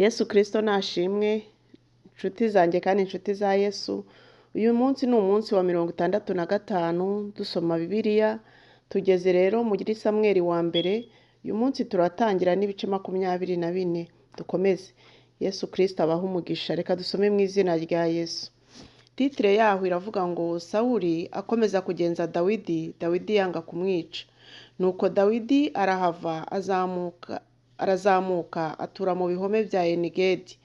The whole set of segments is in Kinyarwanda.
Yesu Kristo nashimwe, inshuti zanjye kandi inshuti za Yesu. Uyu munsi ni umunsi wa 65 dusoma Bibiliya. Tugeze rero muri Samweli wa mbere. Uyu munsi turatangira n'ibice 24. Dukomeze. Yesu Kristo abaha umugisha. Reka dusome mu izina rya Yesu. Titire yaho iravuga ngo Sawuli akomeza kugenza Dawidi, Dawidi yanga kumwica. Nuko Dawidi arahava arazamuka atura mu bihome bya Enigedi.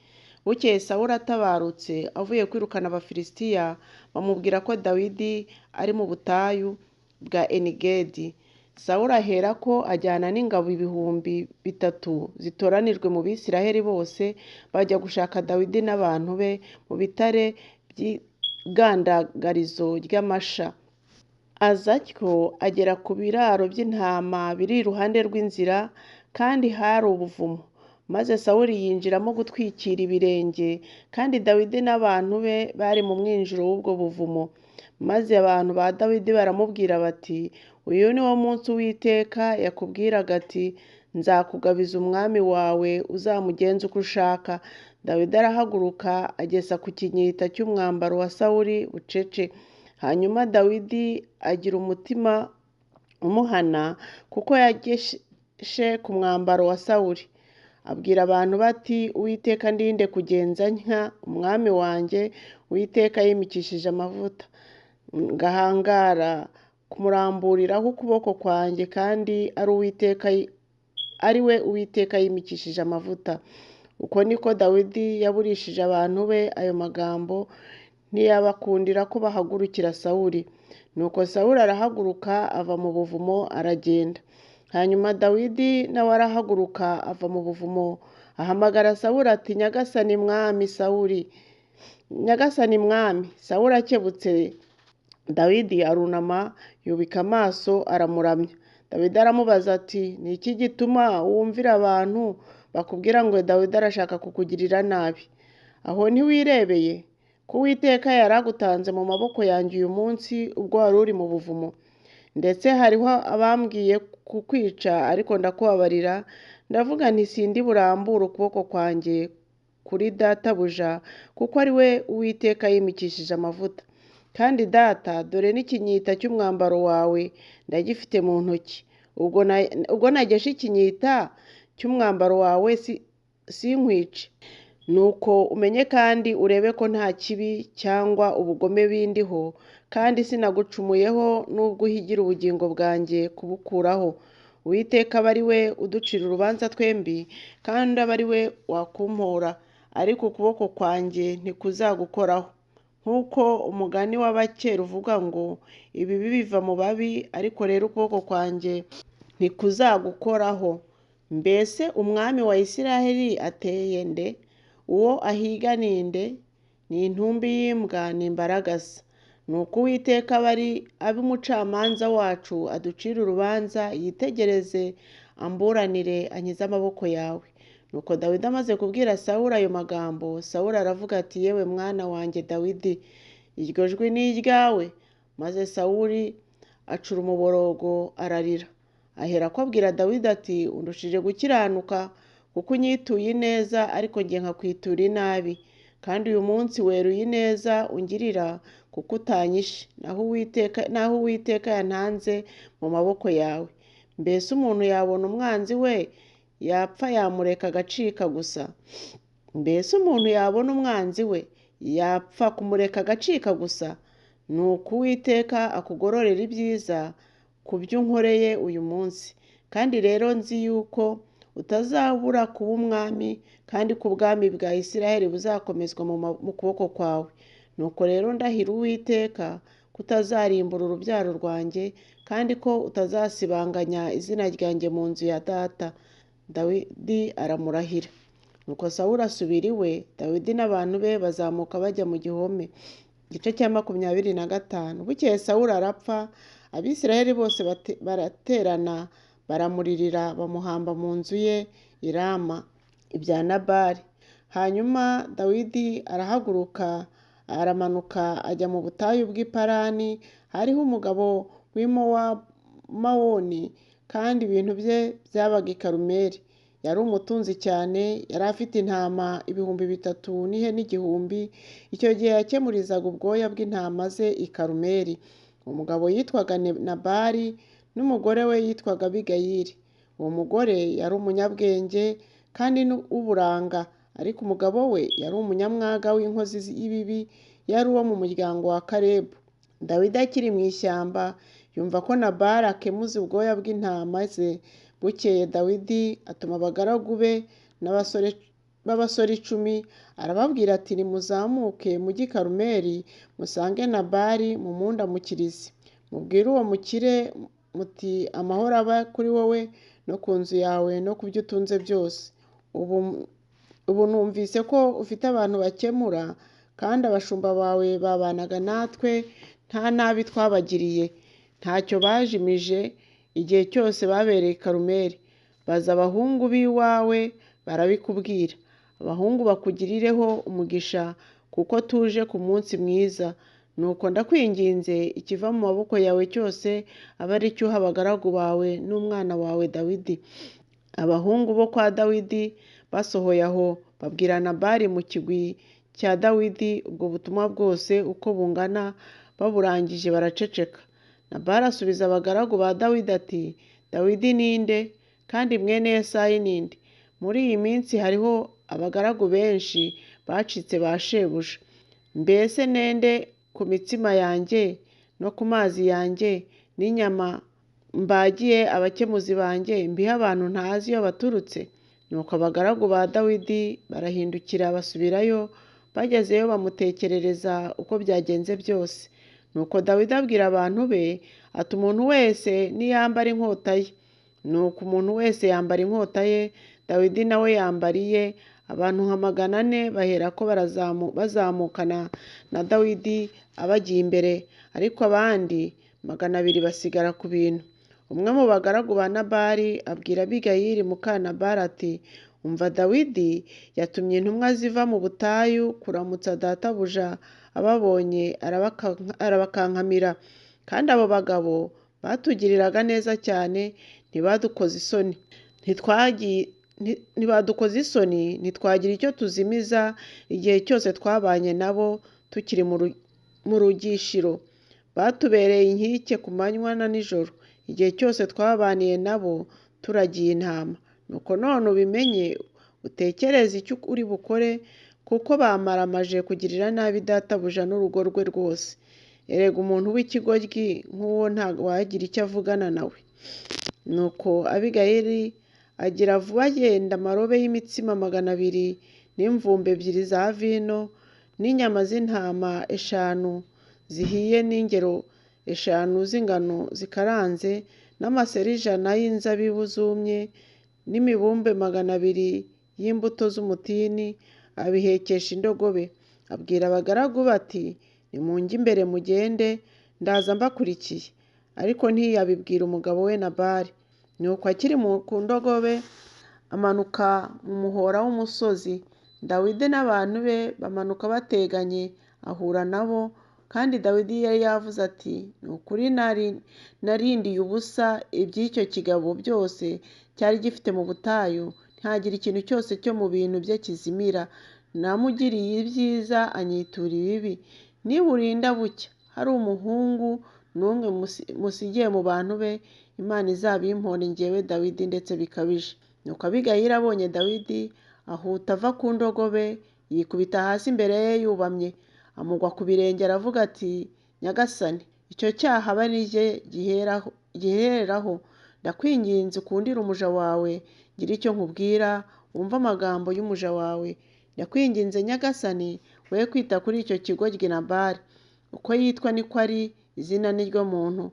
Bukeye Sawuli atabarutse avuye kwirukana Abafilisitiya, bamubwira ko Dawidi ari mu butayu bwa Enigedi. Sawuli ahera ko ajyana n'ingabo 3,000 zitoranijwe mu Bisiraheli bose, bajya gushaka Dawidi n'abantu be mu bitare by'igandagarizo ry'amasha. Aza atyo agera ku biraro by'intama biri iruhande rw'inzira, kandi hari ubuvumo. Maze Sawuli yinjiramo gutwikira ibirenge, kandi Dawidi n'abantu be bari mu mwinjiro w'ubwo buvumo. Maze abantu ba Dawidi baramubwira bati, uyu ni wo munsi Uwiteka yakubwiraga ati, nzakugabiza umwami wawe uzamugenza uko ushaka. Dawidi arahaguruka ageza ku kinyita cy'umwambaro wa Sawuli bucece. Hanyuma Dawidi agira umutima umuhana, kuko yageshe ku mwambaro wa Sawuli. Abwira abantu bati, Uwiteka ndinde kugenza ntya umwami wanjye. Uwiteka yimikishije amavuta, ngahangara kumuramburiraho ukuboko kwanjye, kandi ari we Uwiteka yimikishije amavuta. Uko niko Dawidi yaburishije abantu be ayo magambo, ntiyabakundira ko bahagurukira Sawuli. Nuko Sawuli arahaguruka ava mu buvumo aragenda. Hanyuma Dawidi nawe arahaguruka ava mu buvumo, ahamagara Sawuli ati, Nyagasani mwami Sawuli, Nyagasani mwami. Sawuli akebutse Dawidi arunama, yubika amaso aramuramya. Dawidi aramubaza ati, ni iki gituma wumvira abantu bakubwira ngo Dawidi arashaka kukugirira nabi? Aho ntiwirebeye ko Uwiteka yaragutanze mu maboko yanjye uyu munsi ubwo wari uri mu buvumo? Ndetse hariho abambwiye kukwica, ariko ndakubabarira. Ndavuga nti sindi burambure ukuboko kwanjye kuri databuja, kuko ari we Uwiteka yimikishije amavuta. Kandi data, dore n'ikinyita cy'umwambaro wawe ndagifite mu ntoki. Ubwo nageshe ikinyita cy'umwambaro wawe sinkwice. Nuko umenye kandi urebe ko nta kibi cyangwa ubugome bindiho, kandi sinagucumuyeho nubwo uhigira ubugingo bwanjye kubukuraho. Uwiteka aba ari we uducira urubanza twembi, kandi aba ari we wakumpora, ariko ukuboko kwanjye ntikuzagukoraho. Nk'uko umugani w'abakera uvuga ngo, ibibi biva mu babi, ariko rero ukuboko kwanjye ntikuzagukoraho. Mbese umwami wa Isiraheli ateye nde? Uwo ahiga ni nde? Ni intumbi y'imbwa n'imbaragasa. Nuko Uwiteka abe umucamanza wacu, aducire urubanza, yitegereze amburanire, ankize amaboko yawe. Nuko Dawidi amaze kubwira Sawuli ayo magambo, Sawuli aravuga ati, yewe mwana wanjye Dawidi, iryo jwi ni iryawe? Maze Sawuli acura umuborogo ararira. Ahera ko abwira Dawidi ati, undushije gukiranuka, kuko unyituye ineza, ariko njye nkakwitura inabi. Kandi uyu munsi weruye ineza ungirira, kuko utanyishe, naho Uwiteka yantanze mu maboko yawe. Mbese umuntu yabona umwanzi we yapfa yamureka agacika gusa? Mbese umuntu yabona umwanzi we yapfa kumureka agacika gusa? Nuko Uwiteka akugororera ibyiza ku byo unkoreye uyu munsi. Kandi rero nzi yuko utazabura kuba umwami, kandi ko ubwami bwa Isiraheli buzakomezwa mu kuboko kwawe. Nuko rero ndahira Uwiteka kutazarimbura urubyaro rwanjye, kandi ko utazasibanganya izina ryanjye mu nzu ya data. Dawidi aramurahira. Nuko Sawuli asubira iwe, Dawidi n'abantu be bazamuka bajya mu gihome. Igice cya 25. Bukeye Sawuli arapfa, Abisiraheli bose baraterana baramuririra, bamuhamba mu nzu ye i Rama ibya Nabali. Hanyuma Dawidi arahaguruka aramanuka ajya mu butayu bw'Iparani. Hariho umugabo w'Imawoni, kandi ibintu bye byabaga i Karumeli. yari umutunzi cyane, yari afite intama 3,000 n'ihene 1,000. Icyo gihe yakemurizaga ubwoya bw'intama ze i Karumeli. Umugabo yitwaga Nabali n'umugore we yitwaga Abigayili. Uwo mugore yari umunyabwenge kandi w'uburanga, ariko umugabo we yari umunyamwaga w'inkozi y'ibibi, yari uwo mu muryango wa Kalebu. Dawidi akiri mu ishyamba yumva ko Nabali akemuza ubwoya bw'intama ze. Bukeye Dawidi atuma abagaragu be b'abasore 10, arababwira ati nimuzamuke mujye i Karumeli musange Nabali mumundamukirize. Mubwire uwo mukire muti amahoro aba kuri wowe no ku nzu yawe no ku byo utunze byose. Ubu numvise ko ufite abantu bakemura, kandi abashumba bawe babanaga natwe nta nabi twabagiriye, ntacyo bajimije igihe cyose babereye i Karumeli. Baza abahungu b'iwawe barabikubwira. Abahungu bakugirireho umugisha kuko tuje ku munsi mwiza. Nuko ndakwinginze ikiva mu maboko yawe cyose abe ari cyo uha abagaragu bawe n'umwana wawe Dawidi. Abahungu bo kwa Dawidi basohoye aho babwira Nabali mu kigwi cya Dawidi ubwo butumwa bwose uko bungana. Baburangije baraceceka. Nabali asubiza abagaragu ba Dawidi ati, Dawidi ninde? Kandi mwene Yesayi ninde? Muri iyi minsi hariho abagaragu benshi bacitse ba shebuja. Mbese nende ku mitsima yanjye no ku mazi yanjye n'inyama mbagiye abakemuzi banjye mbiha abantu ntazi iyo baturutse? Nuko abagaragu ba Dawidi barahindukira basubirayo. Bagezeyo bamutekerereza uko byagenze byose. Nuko Dawidi abwira abantu be ati umuntu wese niyambara inkota ye. Nuko umuntu wese yambara inkota ye. Dawidi nawe yambariye. Abantu nka 400 baherako bazamukana na Dawidi abagiye imbere, ariko abandi 200 basigara ku bintu. Umwe mu bagaragu ba Nabali abwira Abigayili muka Nabali ati, umva, Dawidi yatumye intumwa ziva mu butayu kuramutsa databuja. Ababonye arabakankamira, kandi abo bagabo batugiriraga neza cyane, ntibadukoze isoni, ntitwagira icyo tuzimiza igihe cyose twabanye nabo tukiri mu rugishiro. Batubereye inkike ku manywa na nijoro, igihe cyose twabaniye nabo turagiye intama. Nuko none ubimenye, utekereze icyo uri bukore, kuko bamaramaje kugirira nabi databuja n'urugo rwe rwose. Erega umuntu w'ikigoryi nk'uwo ntabwo wagira icyo avugana nawe. Nuko Abigayili agira vuba agenda amarobe y'imitsima 200 n'imvumba 2 za vino n'inyama z'intama 5 zihiye n'ingero 5 z'ingano zikaranze n'amaseri 100 y'inzabibu zumye n'imibumbe 200 y'imbuto z'umutini. Abihekesha indogobe. Abwira abagaragu bati, nimunjye imbere mugende, ndaza mbakurikiye. Ariko ntiyabibwira umugabo we Nabali. Nuko akiri ku ndogobe amanuka mu muhora w'umusozi. Dawidi n'abantu be bamanuka bateganye, ahura nabo. Kandi Dawidi yari yavuze ati, ni ukuri narindiye ubusa iby'icyo kigabo byose cyari gifite mu butayu, ntagira ikintu cyose cyo mu bintu bye kizimira. Namugiriye ibyiza anyitura ibibi. Niburinda bucya hari umuhungu n'umwe musigiye mu bantu be, Imana izabimpore njyewe Dawidi ndetse bikabije. Nuko Abigayili abonye Dawidi ahuta ava ku ndogobe, yikubita hasi imbere ye yubamye, amugwa ku birenge aravuga ati, Nyagasani, icyo cyaha aba ari jye gihereraho. Ndakwinginze ukundire umuja wawe, gira icyo nkubwira, wumva amagambo y'umuja wawe. Ndakwinginze Nyagasani, we kwita kuri icyo kigoryi Nabali. Uko yitwa niko ari, izina ni ryo muntu.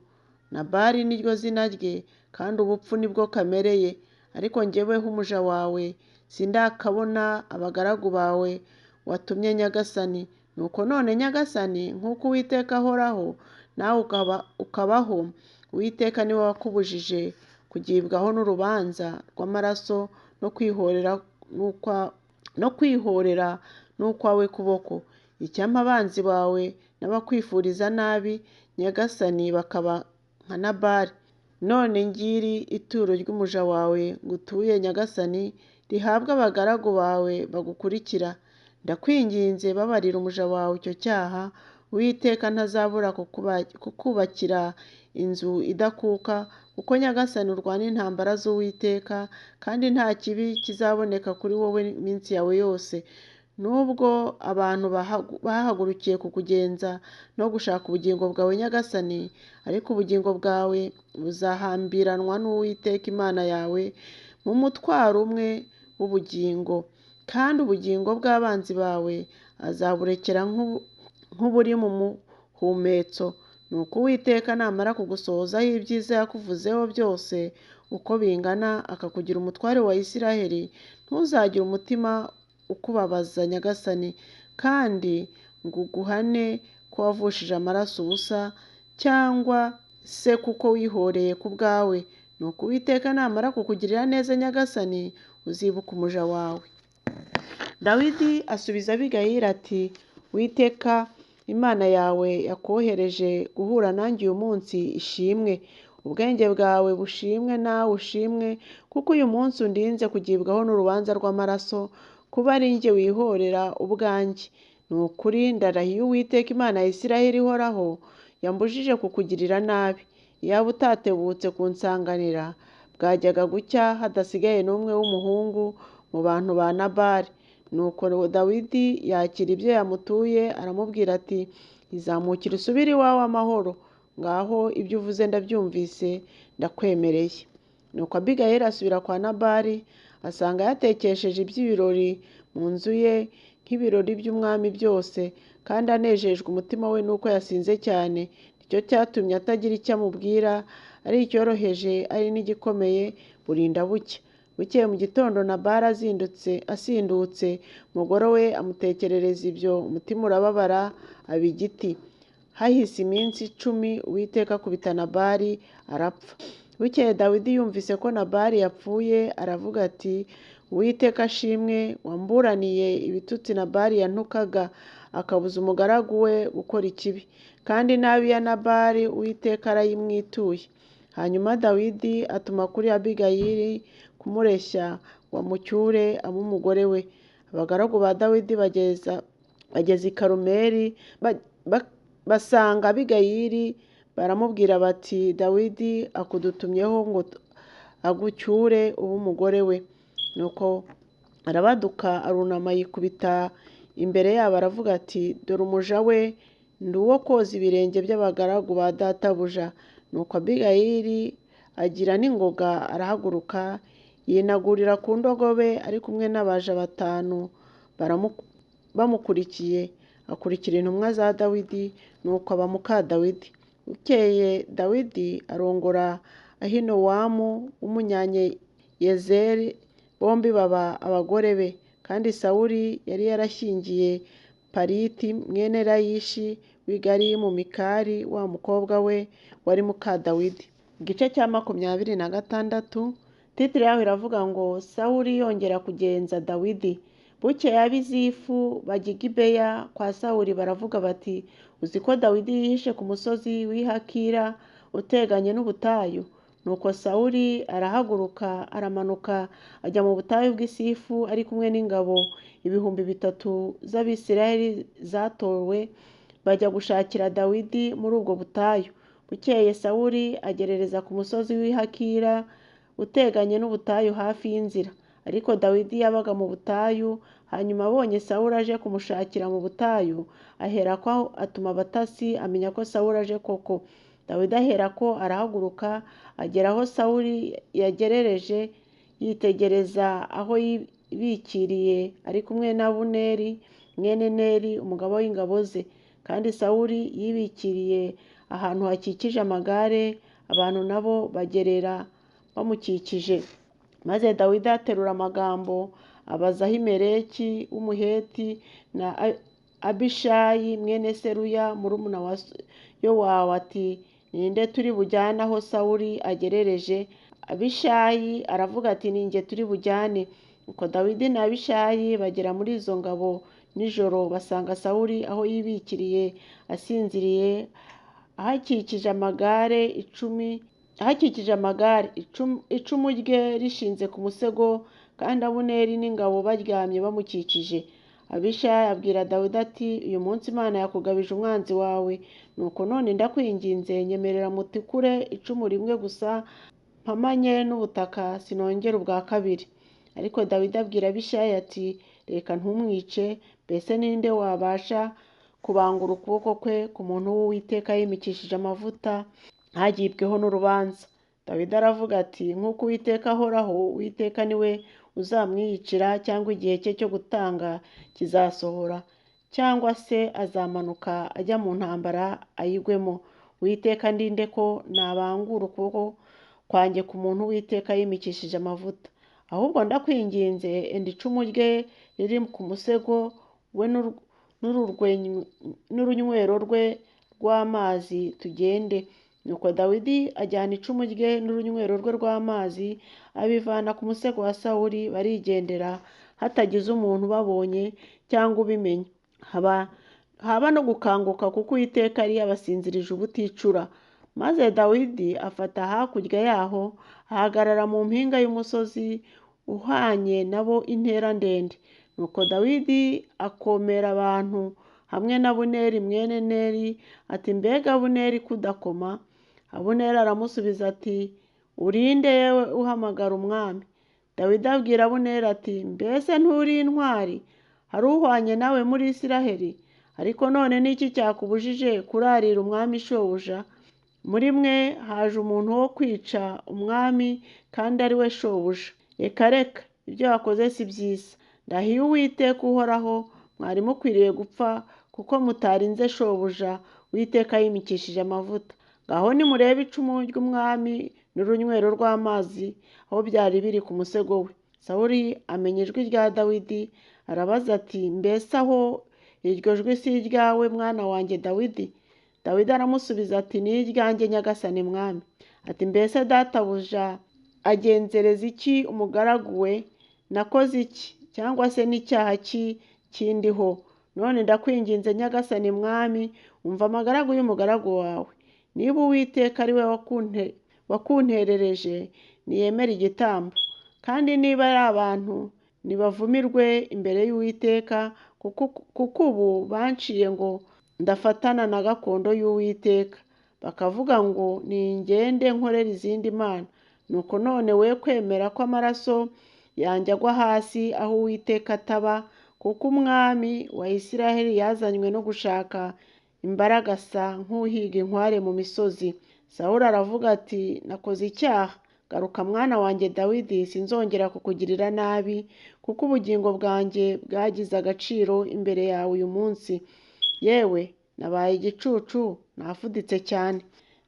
Nabali ni ryo zina rye, kandi ubupfu ni bwo kamere ye. Ariko njyeweho umuja wawe sindakabona abagaragu bawe watumye Nyagasani. Nuko none Nyagasani, nk'uko Uwiteka ahoraho, nawe ukabaho, Uwiteka niwe wakubujije kugibwaho n'urubanza rw'amaraso no kwihorera n'ukwawe kuboko. Icyampa abanzi bawe n'abakwifuriza nabi Nyagasani bakaba nka Nabali. none ngiri ituro ry'umuja wawe ngutuye nyagasani, rihabwe abagaragu bawe bagukurikira. Ndakwinginze babarira umuja wawe icyo cyaha, Uwiteka ntazabura kukubakira inzu idakuka, kuko nyagasani urwana intambara z'Uwiteka, kandi nta kibi kizaboneka kuri wowe iminsi yawe yose. Nubwo abantu bahagurukiye kukugenza no gushaka ubugingo bwawe nyagasani, ariko ubugingo bwawe buzahambiranwa n'Uwiteka Imana yawe mu mutwaro umwe w'ubugingo, kandi ubugingo bw'abanzi bawe azaburekera nk'uburi mu muhumetso. Nuko Uwiteka namara kugusohozaho ibyiza yakuvuzeho byose uko bingana, akakugira umutware wa Isiraheli, ntuzagire umutima ukubabaza nyagasani, kandi ngo uguhane ko wavushije amaraso ubusa, cyangwa se kuko wihoreye ku bwawe. Nuko Uwiteka namara kukugirira neza nyagasani, uzibuka umuja wawe. Dawidi asubiza Abigayili ati, Uwiteka Imana yawe yakohereje guhura nanjye uyu munsi ishimwe. Ubwenge bwawe bushimwe, nawe ushimwe, kuko uyu munsi undinze kugibwaho n'urubanza rw'amaraso, kuba ari njye wihorera ubwanjye. Ni ukuri ndarahiye Uwiteka Imana ya Isiraheli ihoraho, yambujije kukugirira nabi. Iyaba utatebutse kunsanganira, bwajyaga gucya hadasigaye n'umwe w'umuhungu mu bantu ba Nabali. Nuko Dawidi yakira ibyo yamutuye, aramubwira ati, izamukire usubire iwawe amahoro. Ngaho ibyo uvuze ndabyumvise, ndakwemereye. Nuko Abigayili asubira kwa Nabali, asanga yatekesheje iby'ibirori mu nzu ye nk'ibirori by'umwami byose, kandi anejejwe umutima we nuko yasinze cyane. Nicyo cyatumye atagira icyo amubwira, ari icyoroheje ari n'igikomeye, burinda bucya. Bukeye mu gitondo Nabali asindutse, umugore we amutekerereza ibyo, umutima urababara, aba igiti. Hahise iminsi 10, Uwiteka akubita Nabali arapfa. Bukeye Dawidi yumvise ko Nabali yapfuye, aravuga ati, Uwiteka ashimwe, wamburaniye ibitutsi Nabali yantukaga, akabuza umugaragu we gukora ikibi, kandi nabi ya Nabali Uwiteka arayimwituye. Hanyuma Dawidi atuma kuri Abigayili kumureshya ngo amucyure abe umugore we. Abagaragu ba Dawidi bageze i Karumeli, basanga Abigayili, baramubwira bati, Dawidi akudutumyeho ngo agucyure ube umugore we. Nuko arabaduka, arunama yikubita imbere yabo, aravuga ati, dore umuja we ndi uwo koza ibirenge by'abagaragu ba databuja. Nuko Abigayili agira n'ingoga, arahaguruka, yinagurira ku ndogobe ari kumwe n'abaja 5 bamukurikiye, akurikira intumwa za Dawidi, nuko aba muka Dawidi. Bukeye Dawidi arongora Ahinowamu w'umunyayezeri, bombi baba abagore be, kandi Sawuli yari yarashyingiye Paliti mwene Layishi w'i Galimu Mikali wa mukobwa we wari muka Dawidi. Igice cya 26. Titire yaho iravuga ngo Sawuli yongera kugenza Dawidi. Bukeye ab'Izifu bajya i Gibeya kwa Sawuli, baravuga bati, uzi ko Dawidi yihishe ku musozi w'i Hakila uteganye n'ubutayu? Nuko Sawuli arahaguruka, aramanuka, ajya mu butayu bw'Isifu ari kumwe n'ingabo 3,000 z'Abisirayeli zatowe, bajya gushakira Dawidi muri ubwo butayu. Bukeye Sawuli agerereza ku musozi w'i Hakila uteganye n'ubutayu hafi y'inzira, ariko Dawidi yabaga mu butayu. Hanyuma abonye Sawuli aje kumushakira mu butayu, aherako atuma abatasi, amenya ko Sawuli aje koko. Dawidi aherako arahaguruka, agera aho Sawuli yagerereje, yitegereza aho yibikiriye ari kumwe na Abuneri mwene Neri umugabo w'ingabo ze, kandi Sawuli yibikiriye ahantu hakikije amagare, abantu nabo bagerera bamukikije. Maze Dawidi aterura amagambo, abaza Ahimeleki w'Umuheti na Abishayi mwene Seruya murumuna wa Yowabu ati, ninde turi bujyane aho Sawuli agerereje? Abishayi aravuga ati, ninjye turi bujyane. Uko Dawidi na Abishayi bagera muri izo ngabo nijoro, basanga Sawuli aho yibikiriye asinziriye, ahakikije amagare 10 ahakikije amagare, icumu rye rishinze ku musego, kandi Abuneri n'ingabo baryamye bamukikije. Abishayi abwira Dawidi ati, uyu munsi Imana yakugabije umwanzi wawe, nuko none ndakwinginze nyemerera mutikure icumu rimwe gusa, mpamanye n'ubutaka, sinongera ubwa kabiri. Ariko Dawidi abwira Abishayi ati, reka ntumwice, mbese ninde wabasha kubangura ukuboko kwe ku muntu w'Uwiteka yimikishije amavuta ntagibweho n'urubanza? Dawidi aravuga ati, nk'uko Uwiteka ahoraho, Uwiteka niwe uzamwiyicira, cyangwa igihe cye cyo gutanga kizasohora, cyangwa se azamanuka ajya mu ntambara ayigwemo. Uwiteka ndinde ko nabangura ukuboko kwanjye ku muntu w'Uwiteka yimikishije amavuta. Ahubwo ndakwinginze, enda icumu rye riri ku musego we n'urunywero rwe rw'amazi, tugende. Nuko Dawidi ajyana icumu rye n'urunywero rwe rw'amazi, abivana ku musego wa Sawuli, barigendera hatagize umuntu ubabonye cyangwa ubimenya. Haba no gukanguka, kuko Uwiteka yari yabasinzirije ubuticura. Maze Dawidi afata hakurya yaho, ahagarara mu mpinga y'umusozi uhanye nabo intera ndende. Nuko Dawidi akomera abantu hamwe na Abuneri mwene Neri ati, mbega Abuneri kudakoma? Abuneri aramusubiza ati, urinde yewe uhamagara umwami? Dawidi abwira Abuneri ati, mbese nturi intwari? Hari uhwanye nawe muri Isiraheli? Ariko none ni iki cyakubujije kurarira umwami shobuja? Muri mwe haje umuntu wo kwica umwami, kandi ari we shobuja. Reka reka, ibyo wakoze si byiza. Ndahiye Uwiteka uhoraho, mwari mukwiriye gupfa, kuko mutarinze shobuja Uwiteka yimikishije amavuta. Ngaho nimurebe icumu ry'umwami n'urunywero rw'amazi aho byari biri ku musego we. Sawuli amenya ijwi rya Dawidi, arabaza ati, mbese aho iryo jwi si iryawe, mwana wanjye Dawidi? Dawidi aramusubiza ati, ni iryanjye nyagasani mwami. Ati, mbese databuja agenzereza iki umugaragu we? Nakoze iki, cyangwa se n'icyaha ki kindiho? None ndakwinginze nyagasani mwami, umva amagaragu y'umugaragu wawe. Niba Uwiteka ari we wakunterereje, niyemere igitambo, kandi niba ari abantu, nibavumirwe imbere y'Uwiteka, kuko ubu banciye ngo ndafatana na gakondo y'Uwiteka, bakavuga ngo ningende nkorera izindi mana. Nuko none we kwemera ko amaraso yanjye agwa hasi aho Uwiteka ataba, kuko umwami wa Isiraheli yazanywe no gushaka imbaraga asa nk'uhiga inkware mu misozi. Sawuli aravuga ati, nakoze icyaha. Garuka mwana wanjye Dawidi, sinzongera kukugirira nabi, kuko ubugingo bwanjye bwagize agaciro imbere yawe uyu munsi. Yewe nabaye igicucu, nafuditse cyane.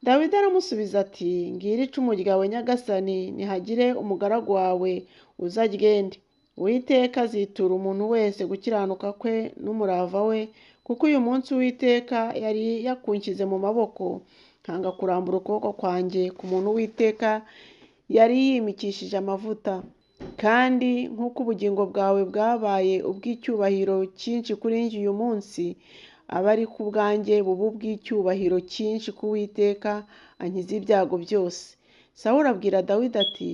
Dawidi aramusubiza ati, ngira icumu ryawe nyagasani, nihagire umugaragu wawe uza agende. Uwiteka azitura umuntu wese gukiranuka kwe n'umurava we, kuko uyu munsi Uwiteka yari yakunshyize mu maboko, nkanga kurambura ukuboko kwanjye ku muntu Uwiteka yari yimikishije amavuta. Kandi nk'uko ubugingo bwawe bwabaye ubw'icyubahiro cyinshi kuri njye uyu munsi, aba ari ku bwanjye bubu bw'icyubahiro cyinshi ku Uwiteka ankiza ibyago byose. Sawuli abwira Dawidi ati,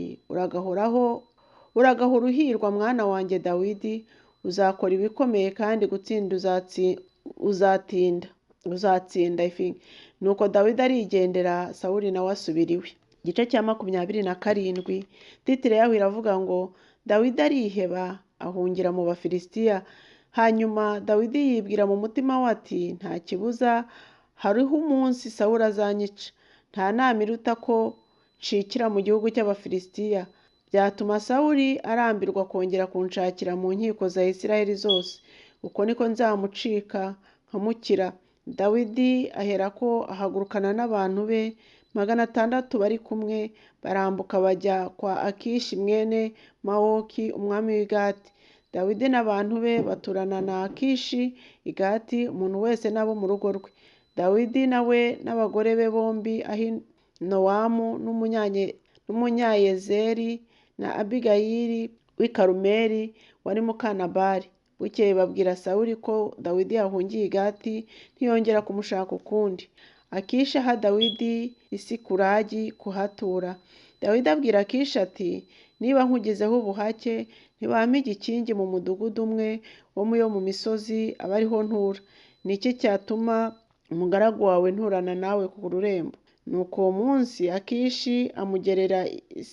uragahora uhirwa mwana wanjye Dawidi, uzakora ibikomeye, kandi gutsinda uzatsinda. Nuko Dawidi arigendera, Sawuli nawe asubira iwe. Igice cya 27. Titire yaho iravuga ngo, Dawidi ariheba ahungira mu Bafilisitiya. Hanyuma Dawidi yibwira mu mutima we ati, nta kibuza, hariho umunsi Sawuli azanyica. Nta nama iruta ko nshikira mu gihugu cy'Abafilisitiya. Byatuma Sawuli arambirwa kongera kunshakira mu nkiko za Isiraheli zose. Uko niko nzamucika nkamukira. Dawidi aherako ahagurukana n'abantu be 600 bari kumwe, barambuka bajya kwa Akishi mwene Mawoki umwami w'i Gati. Dawidi n'abantu be baturana na Akishi i Gati, umuntu wese n'abo mu rugo rwe. Dawidi nawe n'abagore be bombi, Ahinowamu n'umunyayezeri na Abigayili w'i Karumeli wari muka Nabali. Bukeye babwira Sawuli ko Dawidi yahungiye i Gati, ntiyongera kumushaka ukundi. Akishi aha Dawidi i Sikulagi kuhatura. Dawidi abwira Akishi ati, niba nkugizeho ubuhake ntibampa igikingi mu mudugudu umwe wo mu misozi aba ariho ntura. Ni iki cyatuma umugaragu wawe nturana nawe ku rurembo? Nuko uwo munsi Akishi amugerera i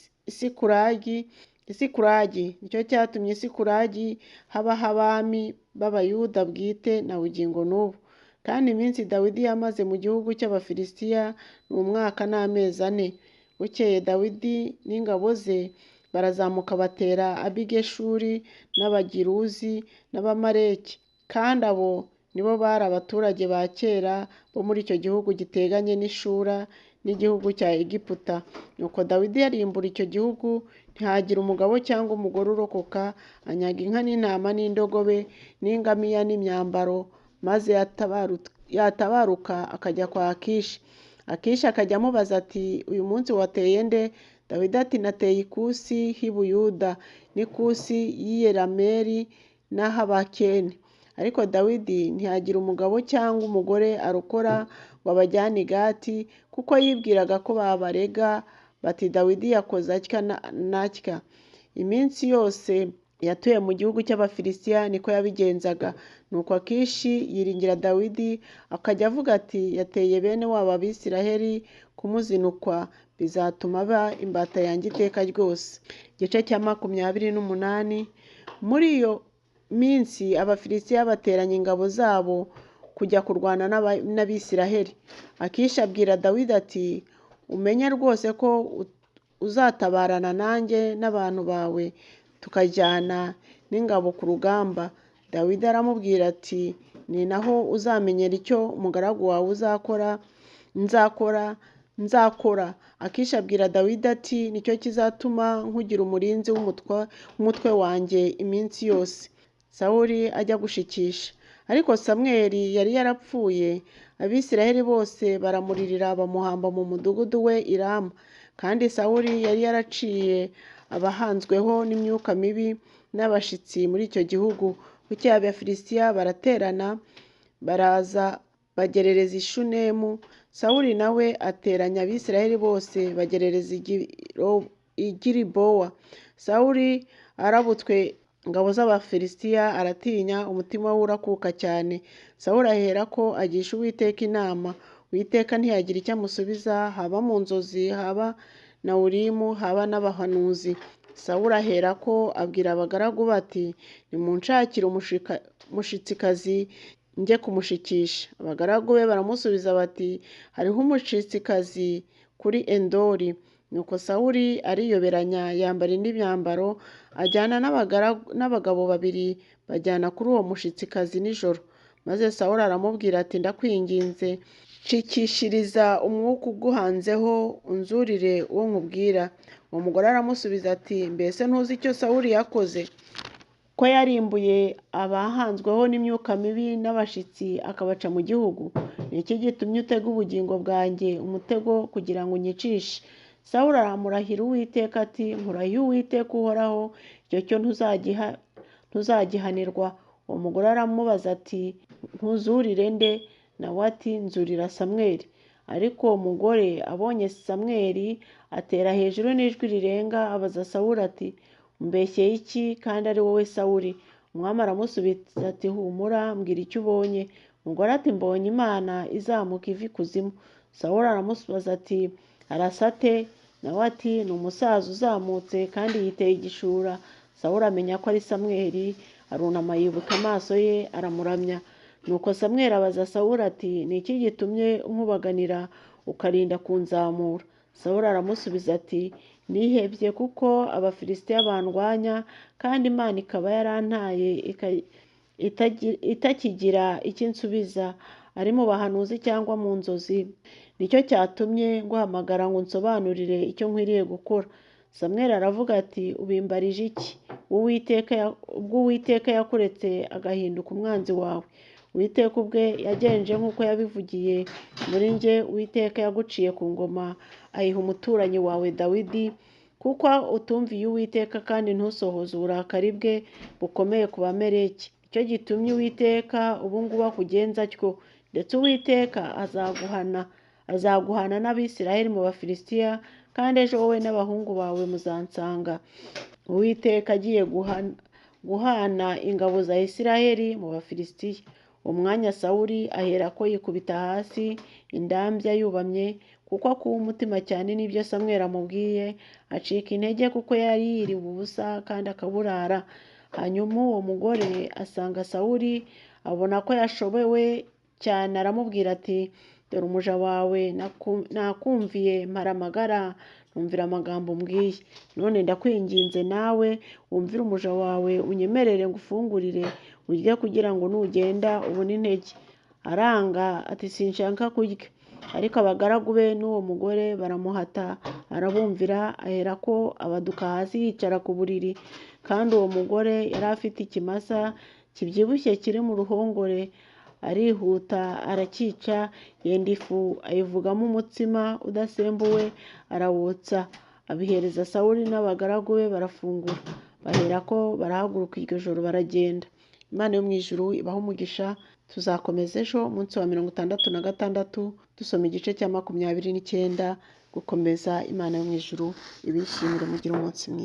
Sikulagi. Nicyo cyatumye i Sikulagi habaho abami b'Abayuda bwite na bugingo n'ubu. Kandi iminsi Dawidi yamaze mu gihugu cy'Abafilisitiya ni umwaka n'amezi 4. Bukeye Dawidi n'ingabo ze barazamuka batera Abigeshuri n'Abagiruzi n'Abamaleki, kandi abo nibo bari abaturage ba kera bo muri icyo gihugu giteganye n'Ishura n'igihugu cya Egiputa. Nuko Dawidi yarimbura icyo gihugu, ntihagira umugabo cyangwa umugore urokoka, anyaga inka n'intama n'indogobe n'ingamiya n'imyambaro, maze yatabaruka akajya kwa Akishi. Akishi akajya amubaza ati, uyu munsi wateye nde? Dawidi ati, nateye ikusi h'i Buyuda n'ikusi y'i Yerameli n'ah'Abakeni. Ariko Dawidi ntiyagira umugabo cyangwa umugore arokora ngo abajyane i Gati, kuko yibwiraga ko babarega bati, Dawidi yakoze atya n'atya. Iminsi yose yatuye mu gihugu cy'Abafilisitiya niko yabigenzaga. Nuko Akishi yiringira Dawidi, akajya avuga ati, yateye bene wabo Abisiraheli kumuzinukwa, bizatuma aba imbata yanjye iteka ryose. Igice cya 28. Muri iyo minsi Abafilisitiya bateranya ingabo zabo kujya kurwana n'Abisiraheli. Akishi abwira Dawidi ati, umenye rwose ko uzatabarana nanjye n'abantu bawe tukajyana n'ingabo ku rugamba. Dawidi aramubwira ati, ni naho uzamenyera icyo umugaragu wawe nzakora. Akishi abwira Dawidi ati, nicyo kizatuma nkugira umurinzi w'umutwe wanjye iminsi yose. Sawuli ajya gushikisha. Ariko Samweli yari yarapfuye, Abisiraheli bose baramuririra bamuhamba mu mudugudu we i Rama. Kandi Sawuli yari yaraciye abahanzweho n'imyuka mibi n'abashitsi muri icyo gihugu. Bukeye Abafilisitiya baraterana, baraza bagerereza i Shunemu. Sawuli nawe ateranya Abisiraheli bose bagerereza i Gilibowa. Sawuli arabutswe ingabo z'Abafilisitiya, aratinya, umutima we urakuka cyane. Sawuli aherako agisha Uwiteka inama. Uwiteka ntiyagira icyo amusubiza, haba mu nzozi, haba na Urimu, haba n'abahanuzi. Sawuli aherako abwira abagaragu bati, nimunshakire umushitsikazi njye kumushikisha. Abagaragu be baramusubiza bati, hariho umushitsikazi kuri Endori. Nuko Sawuli ariyoberanya, yambara indi myambaro, ajyana n'abagabo 2 bajyana kuri uwo mushitsikazi nijoro. Maze Sawuli aramubwira ati, ndakwinginze nshikishiriza umwuka uguhanzeho, unzurire uwo nkubwira. Uwo mugore aramusubiza ati, mbese ntuzi icyo Sawuli yakoze? Ko yarimbuye abahanzweho n'imyuka mibi n'abashitsi akabaca mu gihugu? Ni iki gitumye utega ubugingo bwanjye umutego kugira ngo unyicishe? Sawuli aramurahira Uwiteka ati, nkurahiye Uwiteka uhoraho, icyo cyo ntuzagihanirwa. Uwo mugore aramubaza ati, nkuzurire nde? Nawe ati, nzurira Samweli. Ariko uwo mugore abonye Samweli atera hejuru n'ijwi rirenga, abaza Sawuli ati, umbeshyeye iki kandi ari wowe Sawuli? Umwami aramusubiza ati, humura, mbwira icyo ubonye. Umugore ati, mbonye Imana izamuka iva ikuzimu. Sawuli aramusubiza ati, arasa ate? Nawe ati, ni umusaza uzamutse kandi yiteye igishura. Sawuli amenya ko ari Samweli, arunama yibuka amaso ye, aramuramya. Nuko Samweli abaza Sawuli ati, ni iki gitumye unkubaganira ukarinda kunzamura? Sawuli aramusubiza ati, nihebye kuko Abafilisitiya bandwanya, kandi Imana ikaba yarantaye itakigira icyo insubiza, ari mu bahanuzi cyangwa mu nzozi. Nicyo cyatumye nguhamagara ngo nsobanurire icyo nkwiriye gukora. Samweli aravuga ati, ubimbarije iki? Ubwo Uwiteka yakuretse agahinduka umwanzi wawe. Uwiteka ubwe yagenje nk'uko yabivugiye muri njye. Uwiteka yaguciye ku ngoma, ayiha umuturanyi wawe Dawidi, kuko utumviye Uwiteka kandi ntusohoze uburakari bwe bukomeye ku Bameleki. Icyo gitumye Uwiteka ubu ngubu akugenza atyo, ndetse Uwiteka azaguhana azaguhana n'Abisirayeli mu Bafilisitiya, kandi ejo wowe n'abahungu bawe muzansanga Uwiteka agiye guhana ingabo za Isirayeli mu Bafilisitiya. Umwanya Sawuli aherako yikubita hasi indambya yubamye, kuko akuwe umutima cyane n'ibyo Samweli amubwiye, acika intege kuko yari yiriwe ubusa kandi akaburara. Hanyuma uwo mugore asanga Sawuli, abona ko yashobewe cyane, aramubwira ati, dore umuja wawe nakumviye mparamagara, numvira amagambo umbwiye. None ndakwinginze nawe wumvire umuja wawe, unyemerere ngufungurire urye, kugira ngo nugenda ubone intege. Aranga ati, sinshaka kurya. Ariko abagaragu be n'uwo mugore baramuhata, arabumvira, aherako abaduka hasi yicara ku buriri. Kandi uwo mugore yari afite ikimasa kibyibushye kiri mu ruhongore, arihuta arakica, yenda ifu ayivugamo umutsima udasembuwe, arawotsa, abihereza Sawuli n'abagaragu be, barafungura. Baherako barahaguruka iryo joro baragenda. Imana yo mu ijuru ibahe umugisha. Tuzakomeza ejo umunsi wa 66 dusoma igice cya 29 gukomeza. Imana yo mu ijuru ibishimire, mugire umunsi mwiza.